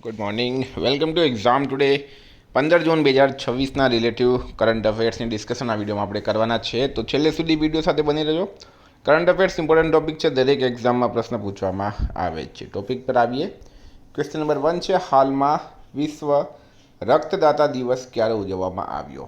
Good morning. Welcome to exam today. 15 જૂન 2026ના relative current અફેર્સની ડિસ્કશન આ વિડીયોમાં આપણે કરવાના છે, તો છેલ્લે સુધી વિડીયો સાથે બની રહેજો. કરંટ અફેર્સ ઇમ્પોર્ટન્ટ ટોપિક છે, દરેક એક્ઝામમાં પ્રશ્ન પૂછવામાં આવે છે. ટોપિક પર આવીએ. ક્વેશ્ચન નંબર 1 છે, હાલમાં વિશ્વ રક્તદાતા દિવસ ક્યારે ઉજવવામાં આવ્યો?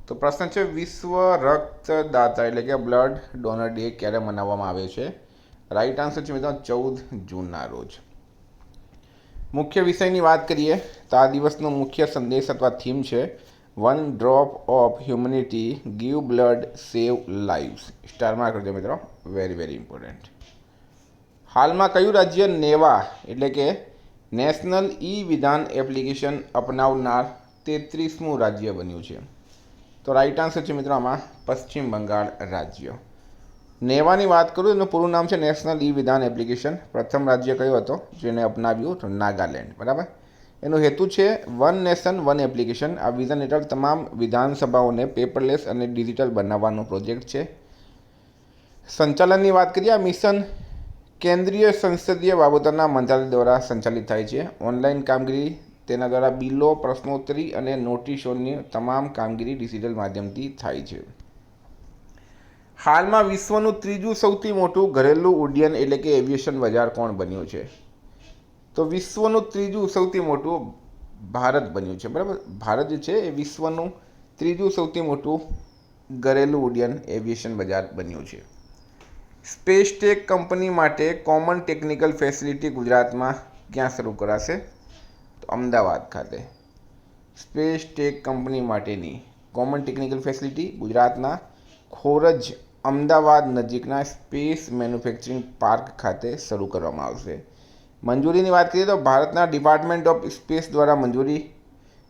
તો પ્રશ્ન છે, વિશ્વ રક્તદાતા એટલે કે બ્લડ ડોનર ડે ક્યારે મનાવવામાં આવે છે? રાઈટ આન્સર છે મિત્રો 14 જૂનના રોજ. મુખ્ય વિષયની વાત કરીએ તો આ દિવસનો મુખ્ય સંદેશ અથવા થીમ છે one drop of humanity give blood save lives. સ્ટારમાં કરજો મિત્રો, વેરી ઇમ્પોર્ટન્ટ. હાલમાં કયું રાજ્ય નેવા એટલે કે નેશનલ ઈ વિધાન એપ્લિકેશન અપનાવનાર 33મું રાજ્ય બન્યું છે? તો રાઈટ આન્સર છે મિત્રો આમાં પશ્ચિમ બંગાળ રાજ્ય. નેવાની વાત કરું એનું પૂરું નામ છે નેશનલ ઈ વિધાન એપ્લિકેશન. પ્રથમ રાજ્ય કયો હતો જેને અપનાવ્યું? તો નાગાલેન્ડ. બરાબર. એનો હેતુ છે વન નેશન વન એપ્લિકેશન. આ વિઝન હેઠળ તમામ વિધાનસભાઓને પેપરલેસ અને ડિજિટલ બનાવવાનો પ્રોજેક્ટ છે. સંચાલનની વાત કરીએ, આ મિશન કેન્દ્રીય સંસદીય બાબતોના મંત્રાલય દ્વારા સંચાલિત થાય છે. ઓનલાઈન કામગીરી, તેના દ્વારા બિલો, પ્રશ્નોત્તરી અને નોટિસોની તમામ કામગીરી ડિજિટલ માધ્યમથી થાય છે. હાલમાં વિશ્વનું ત્રીજું સૌથી મોટું ઘરેલું ઉડ્ડયન એટલે કે એવિએશન બજાર કોણ બન્યું છે? તો વિશ્વનું ત્રીજું સૌથી મોટું ભારત બન્યું છે. બરાબર. ભારત જે છે એ વિશ્વનું ત્રીજું સૌથી મોટું ઘરેલું ઉડ્ડયન એવિએશન બજાર બન્યું છે. સ્પેસ ટેક કંપની માટે કોમન ટેકનિકલ ફેસિલિટી ગુજરાતમાં ક્યાં શરૂ કરાશે? તો અમદાવાદ ખાતે. સ્પેસ ટેક કંપની માટેની કોમન ટેકનિકલ ફેસિલિટી ગુજરાતના ખોરજ અમદાવાદ નજીકના સ્પેસ મેન્યુફેક્ચરિંગ પાર્ક ખાતે શરૂ કરવામાં આવશે. મંજૂરીની વાત કરીએ તો ભારતના ડિપાર્ટમેન્ટ ઓફ સ્પેસ દ્વારા મંજૂરી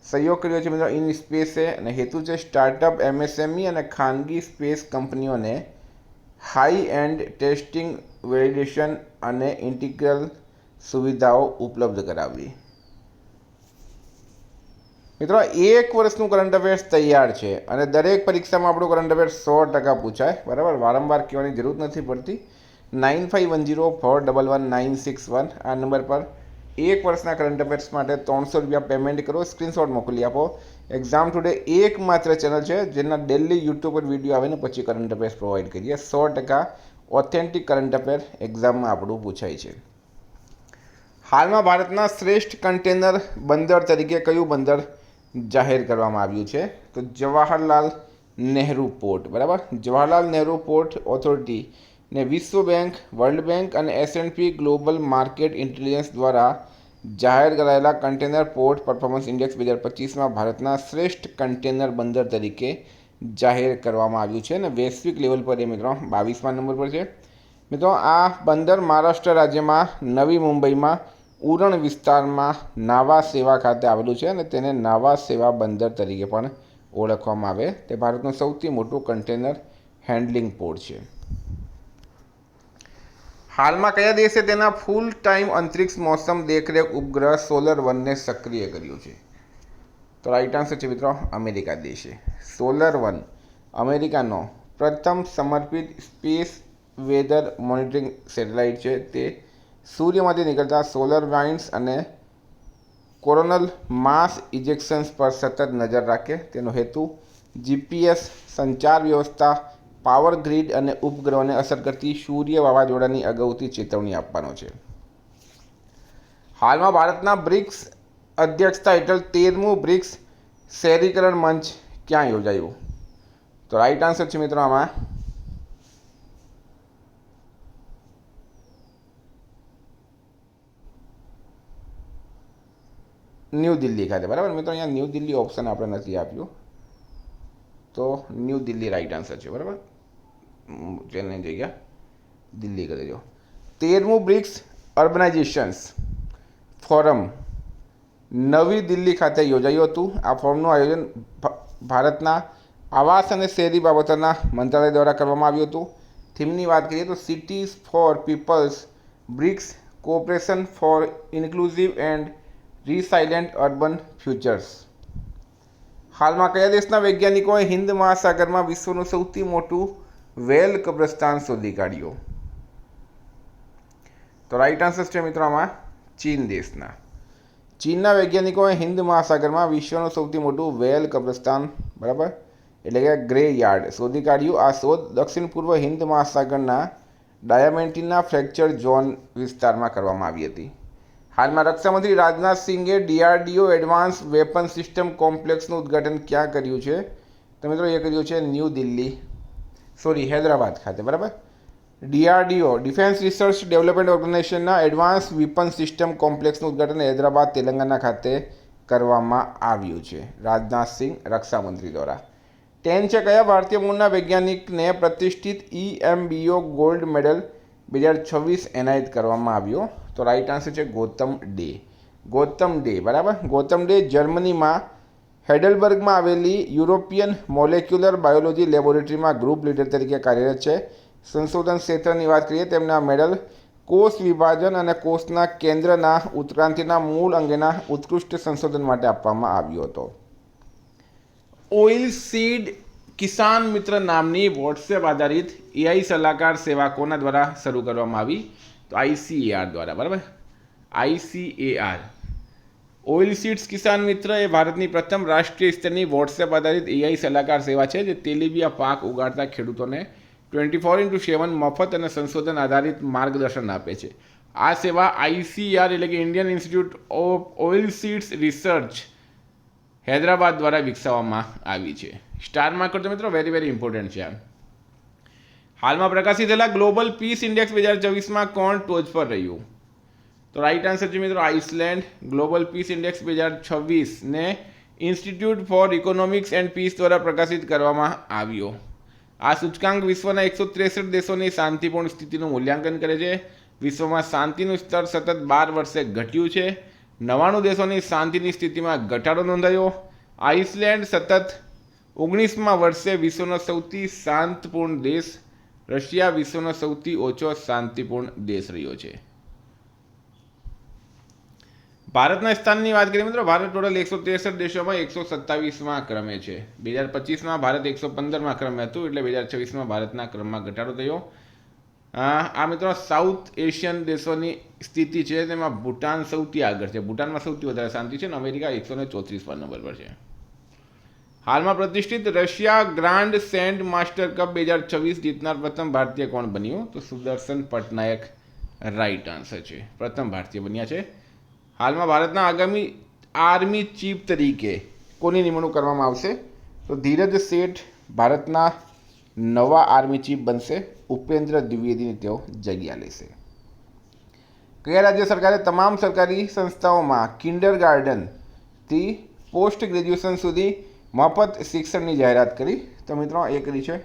સહયોગ કર્યો છે મિત્રો ઇન સ્પેસે, અને હેતુ છે સ્ટાર્ટઅપ, એમએસએમઈ અને ખાનગી સ્પેસ કંપનીઓને હાઈ એન્ડ ટેસ્ટિંગ, વેલિડેશન અને ઇન્ટિગ્રલ સુવિધાઓ ઉપલબ્ધ કરાવવી. મિત્રો 1 વર્ષનું કરંટ અફેર્સ તૈયાર છે અને દરેક પરીક્ષામાં આપણું કરંટ અફેર્સ 100% પૂછાય. બરાબર. વારંવાર કહેવાની જરૂર નથી પડતી. 9510411961 આ નંબર પર 1 વર્ષના કરંટ અફેર્સ માટે 300 રૂપિયા પેમેન્ટ કરો, સ્ક્રીનશોટ મોકલી આપો. એક્ઝામ ટુડે એકમાત્ર ચેનલ છે જેના ડેલી યુટ્યુબ પર વિડીયો આવે ને પછી કરંટ અફેર્સ પ્રોવાઈડ કરીએ. 100% ઓથેન્ટિક કરંટ અફેર એક્ઝામમાં આપણું પૂછાય છે. હાલમાં ભારતના શ્રેષ્ઠ કન્ટેનર બંદર તરીકે કયું બંદર જાહેર કરવામાં આવ્યું છે? તો જવાહરલાલ નહેરુ પોર્ટ. બરાબર. જવાહરલાલ નહેરુ પોર્ટ ઓથોરિટી ને વિશ્વ બેંક, વર્લ્ડ બેંક અને S&P ગ્લોબલ માર્કેટ ઇન્ટેલિજન્સ દ્વારા જાહેર કરાયેલા કન્ટેનર પોર્ટ પરફોર્મન્સ ઇન્ડેક્સ 2025માં ભારતના શ્રેષ્ઠ કન્ટેનર બંદર તરીકે જાહેર કરવામાં આવ્યું છે અને વૈશ્વિક લેવલ પર એ મિત્રો 22મા નંબર પર છે. મિત્રો આ બંદર મહારાષ્ટ્ર રાજ્યમાં નવી મુંબઈમાં ઉરણ વિસ્તારમાં નાવા સેવા ખાતે આવેલું છે અને તેને નાવા સેવા બંદર તરીકે પણ ઓળખવામાં આવે. તે ભારતનું સૌથી મોટું કન્ટેનર હેન્ડલિંગ પોર્ટ છે. હાલમાં કયા દેશે તેના ફૂલ ટાઈમ અંતરિક્ષ મોસમ દેખરેખ ઉપગ્રહ SolarOne સક્રિય કર્યું છે? તો રાઈટ આન્સર છે મિત્રો અમેરિકા દેશે. SolarOne અમેરિકાનો પ્રથમ સમર્પિત સ્પેસ વેધર મોનિટરિંગ સેટેલાઇટ છે. તે સૂર્યમાંથી નીકળતા સોલર વાઇન્ડ્સ અને કોરોનલ માસ ઇજેક્શન્સ પર સતત નજર રાખે. તેનો હેતુ GPS, સંચાર વ્યવસ્થા, પાવર ગ્રીડ અને ઉપગ્રહોને અસર કરતી સૂર્ય વાવાઝોડાની અગાઉથી ચેતવણી આપવાનો છે. હાલમાં ભારતના બ્રિક્સ અધ્યક્ષતા હેઠળ 13મું બ્રિક્સ શહેરીકરણ મંચ ક્યાં યોજાયું? તો રાઈટ આન્સર છે મિત્રો આમાં ન્યૂ દિલ્હી ખાતે. બરાબર મિત્રો, અહીંયા ન્યૂ દિલ્હી ઓપ્શન આપણે નથી આપ્યું, તો ન્યૂ દિલ્હી રાઈટ આન્સર છે. બરાબર. ચેન્નઈ જગ્યા દિલ્હી કરી દેજો. 13મું બ્રિક્સ અર્બનાઇઝેશન્સ ફોરમ નવી દિલ્હી ખાતે યોજાયું હતું. આ ફોરમનું આયોજન ભારતના આવાસ અને શહેરી બાબતોના મંત્રાલય દ્વારા કરવામાં આવ્યું હતું. થીમની વાત કરીએ તો cities for peoples BRICS cooperation for inclusive and resilient urban futures. હાલમાં કયા દેશના વૈજ્ઞાનિકોએ હિન્દ મહાસાગરમાં વિશ્વનું સૌથી મોટું વેલ કબ્રસ્તાન શોધી કાઢ્યું? તો રાઈટ આન્સર છે મિત્રો આમાં ચીન દેશના. ચીનના વૈજ્ઞાનિકોએ હિન્દ મહાસાગરમાં વિશ્વનું સૌથી મોટું વ્હેલ કબ્રસ્તાન બરાબર એટલે કે ગ્રે યાર્ડ શોધી કાઢ્યું. આ શોધ દક્ષિણ પૂર્વ હિન્દ મહાસાગરના ડાયામેન્ટીના ફ્રેક્ચર ઝોન વિસ્તારમાં કરવામાં આવી હતી. હાલમાં રક્ષામંત્રી રાજનાથ સિંઘે ડીઆરડીઓ એડવાન્સ વેપન સિસ્ટમ કોમ્પ્લેક્સનું ઉદ્ઘાટન ક્યાં કર્યું છે? તો મિત્રો એ કર્યું છે હૈદરાબાદ ખાતે બરાબર. ડીઆરડીઓ ડિફેન્સ રિસર્ચ ડેવલપમેન્ટ ઓર્ગેનાઇઝેશનના એડવાન્સ વેપન સિસ્ટમ કોમ્પ્લેક્સનું ઉદ્ઘાટન હૈદરાબાદ તેલંગાણા ખાતે કરવામાં આવ્યું છે રાજનાથસિંહ રક્ષામંત્રી દ્વારા. 10 છે કયા ભારતીય મૂળના વૈજ્ઞાનિકને પ્રતિષ્ઠિત EMBO ગોલ્ડ મેડલ 2026 એનાયત કરવામાં આવ્યો? તો રાઈટ આન્સર છે ગૌતમ ડે બરાબર. ગૌતમ ડે જર્મનીમાં હેડલબર્ગમાં આવેલી યુરોપિયન મોલેક્યુલર બાયોલોજી લેબોરેટરીમાં ગ્રુપ લીડર તરીકે કાર્યરત છે. સંશોધન ક્ષેત્રની વાત કરીએ તેમના મેડલ કોષ વિભાજન અને કોષના કેન્દ્રના ઉત્ક્રાંતિના મૂળ અંગેના ઉત્કૃષ્ટ સંશોધન માટે આપવામાં આવ્યો હતો. ઓઇલ સીડ કિસાન મિત્ર નામની વોટ્સએપ આધારિત AI સલાહકાર સેવા કોના દ્વારા શરૂ કરવામાં આવી? તો ICAR દ્વારા બરાબર. ICAR ઓઇલ સીડ્સ કિસાન મિત્ર એ ભારતની પ્રથમ રાષ્ટ્રીય સ્તરની વોટ્સએપ આધારિત AI સલાહકાર સેવા છે જે તેલીબિયા પાક ઉગાડતા ખેડૂતોને 24/7 મફત અને સંશોધન આધારિત માર્ગદર્શન આપે છે. આ સેવા ICAR એટલે કે Indian institute of oil seeds research Hyderabad દ્વારા વિકસાવવામાં આવી છે. સ્ટાર માર્ક કરતો મિત્રો વેરી ઇમ્પોર્ટન્ટ છે. હાલમાં પ્રકાશિત થયેલા ગ્લોબલ પીસ ઇન્ડેક્સ 2024માં કોણ ટોચ પર રહ્યું? તો રાઈટ આન્સર છે મિત્રો આઇસલેન્ડ. ગ્લોબલ પીસ ઇન્ડેક્સ 2026 ને institute for economics and peace દ્વારા પ્રકાશિત કરવામાં આવ્યો. આ સૂચકાંક વિશ્વના 163 દેશોની શાંતિપૂર્ણ સ્થિતિનું મૂલ્યાંકન કરે છે. વિશ્વમાં શાંતિનું સ્તર સતત 12 વર્ષે ઘટ્યું છે. 99 દેશોની શાંતિની સ્થિતિમાં ઘટાડો નોંધાયો. આઇસલેન્ડ સતત 19મા વર્ષે વિશ્વનો સૌથી શાંતિપૂર્ણ દેશ. રશિયા વિશ્વનો સૌથી ઓછો શાંતિપૂર્ણ દેશ રહ્યો છે. ભારતના સ્થાનની વાત કરીએ મિત્રો, ભારત ટોટલ 163 દેશોમાં 127મા ક્રમે છે. 2025માં ભારત 115મા ક્રમે હતું, એટલે 2026માં ભારતના ક્રમમાં ઘટાડો થયો. આ મિત્રો સાઉથ એશિયન દેશોની સ્થિતિ છે, તેમાં ભૂટાન સૌથી આગળ છે. ભૂટાનમાં સૌથી વધારે શાંતિ છે અને અમેરિકા 134મા નંબર પર છે. હાલમાં પ્રતિષ્ઠિત Russia grand send master cup 2026 જીતનાર પ્રથમ ભારતીય કોણ બન્યું? તો સુદર્શન પટનાયક રાઈટ આન્સર છે. પ્રથમ ભારતીય બન્યા છે. હાલમાં ભારતના આગામી આર્મી ચીફ તરીકે કોની નિમણૂક કરવામાં આવશે? તો ધીરજ શેઠ ભારતના નવા આર્મી ચીફ બનશે. ઉપેન્દ્ર દ્વિવેદીની તેઓ જગ્યા લેશે. કયા રાજ્ય સરકારે તમામ સરકારી સંસ્થાઓમાં કિન્ડરગાર્ટનથી પોસ્ટ ગ્રેજ્યુએશન સુધી મફત શિક્ષણની જાહેરાત કરી? તો મિત્રો એ કરી છે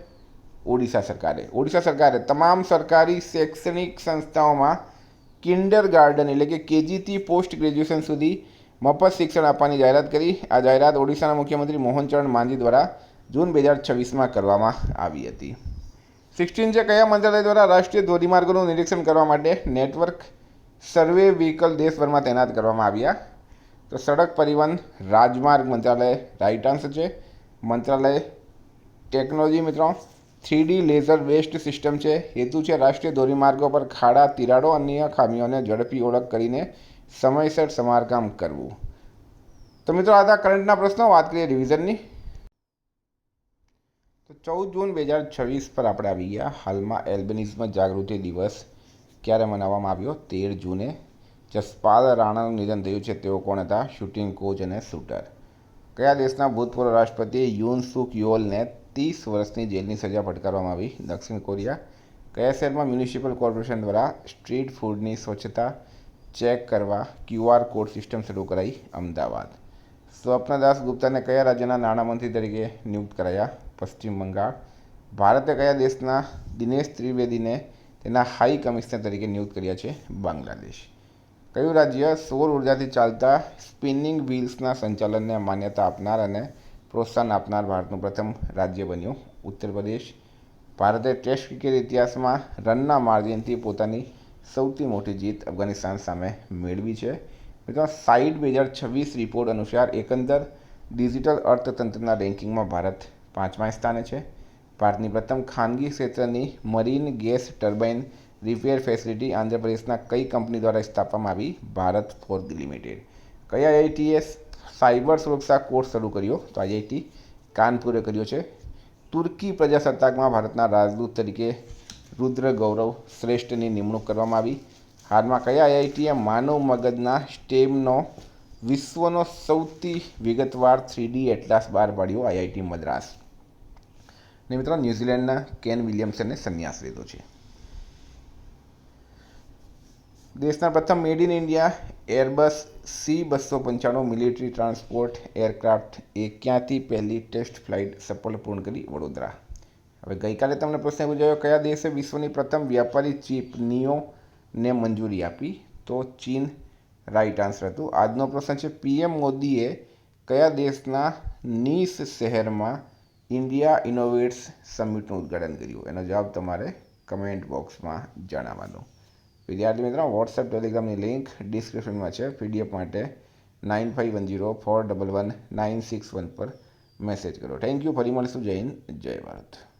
ઓડિશા સરકારે. ઓડિશા સરકારે તમામ સરકારી શૈક્ષણિક સંસ્થાઓમાં કિન્ડરગાર્ટન એટલે કે KGથી પોસ્ટ ગ્રેજ્યુએશન સુધી મફત શિક્ષણ આપવાની જાહેરાત કરી. આ જાહેરાત ઓડિશાના મુખ્યમંત્રી મોહનચરણ માંઝી દ્વારા જૂન 2026માં કરવામાં આવી હતી. 16 છે કયા મંત્રાલય દ્વારા રાષ્ટ્રીય ધોરીમાર્ગોનું નિરીક્ષણ કરવા માટે નેટવર્ક સર્વે વ્હીકલ દેશભરમાં તૈનાત કરવામાં આવ્યા? તો સડક પરિવહન રાજમાર્ગ મંત્રાલય રાઈટ આન્સર છે. મંત્રાલય ટેકનોલોજી મિત્રો 3D લેઝર બેસ્ડ સિસ્ટમ છે. હેતુ છે રાષ્ટ્રીય ધોરીમાર્ગો પર ખાડા, તિરાડો અને અન્ય ખામીઓને ઝડપી ઓળખ કરીને સમયસર સમારકામ કરવું. તો મિત્રો આ હતા કરંટના પ્રશ્નો. વાત કરીએ રિવિઝનની. તો 14 જૂન 2026 પર આપણે આવી ગયા. હાલમાં એલ્બિનિઝમ જાગૃતિ દિવસ ક્યારે મનાવવામાં આવ્યો? 13 જૂને. જસપાલ રાણાનું નિધન થયું છે. તેઓ કોણ હતા? શૂટિંગ કોચ અને શૂટર. કયા દેશના ભૂતપૂર્વ રાષ્ટ્રપતિ યુન સુક યોલને 30 વર્ષની જેલની સજા ફટકારવામાં આવી? દક્ષિણ કોરિયા. કયા શહેરમાં મ્યુનિસિપલ કોર્પોરેશન દ્વારા સ્ટ્રીટ ફૂડની સ્વચ્છતા ચેક કરવા QR કોડ સિસ્ટમ શરૂ કરાઈ? અમદાવાદ. સ્વપ્નદાસ ગુપ્તાને કયા રાજ્યના નાણામંત્રી તરીકે નિયુક્ત કરાયા? પશ્ચિમ બંગાળ. ભારતે કયા દેશના દિનેશ ત્રિવેદીને તેના હાઈ કમિશનર તરીકે નિયુક્ત કર્યા છે? બાંગ્લાદેશ. કયું રાજ્ય સૌર ઉર્જાથી ચાલતા સ્પિનિંગ વ્હીલ્સના સંચાલનને માન્યતા આપનાર અને પ્રોત્સાહન આપનાર ભારતનું પ્રથમ રાજ્ય બન્યું? ઉત્તર પ્રદેશ. ભારતે ટેસ્ટ ક્રિકેટ ઇતિહાસમાં રનના માર્જિનથી પોતાની સૌથી મોટી જીત અફઘાનિસ્તાન સામે મેળવી છે. મિત્રો સાઇટ 2026 રિપોર્ટ અનુસાર એકંદર ડિજિટલ અર્થતંત્રના રેન્કિંગમાં ભારત 5મા સ્થાને છે. ભારતની પ્રથમ ખાનગી ક્ષેત્રની marine gas turbine repair facility આંધ્રપ્રદેશના કઈ કંપની દ્વારા સ્થાપવામાં આવી? Bharat forge limited. કયા આઈઆઈટીએ સાયબર સુરક્ષા કોર્સ શરૂ કર્યો? તો આઈઆઈટી કાનપુરે કર્યો છે. તુર્કી પ્રજાસત્તાકમાં ભારતના રાજદૂત તરીકે રુદ્ર ગૌરવ શ્રેષ્ઠની નિમણૂક કરવામાં આવી. હાલમાં કયા આઈઆઈટીએ માનવ મગજના સ્ટેમનો વિશ્વનો સૌથી વિગતવાર 3D એટલાસ બહાર પાડ્યો? આઈઆઈટી મદ્રાસ. ને મિત્રો ન્યૂઝીલેન્ડના કેન વિલિયમ્સને સંન્યાસ લીધો છે. દેશના પ્રથમ made in India Airbus C295 military transport aircraft એ ક્યાંથી પહેલી ટેસ્ટ ફ્લાઇટ સફળ પૂર્ણ કરી? વડોદરા. હવે ગઈકાલે તમને પ્રશ્ન પૂછાયો કયા દેશે વિશ્વની પ્રથમ વ્યાપારી ચિપ નિયોને મંજૂરી આપી? તો ચીન રાઇટ આન્સર હતું. આજનો પ્રશ્ન છે પીએમ મોદીએ કયા દેશના નીસ શહેરમાં ઇન્ડિયા ઇનોવેટ્સ સમિટનું ઉદ્ઘાટન કર્યું? એનો જવાબ તમારે કમેન્ટ બોક્સમાં જણાવવાનો. વિદ્યાર્થી મિત્રો વોટ્સએપ ટેલિગ્રામની લિંક ડિસ્ક્રિપ્શનમાં છે. પીડીએફ માટે 9510411961 પર મેસેજ કરો. Thank you. ફરી મળીશું. જય હિન્દ, જય ભારત.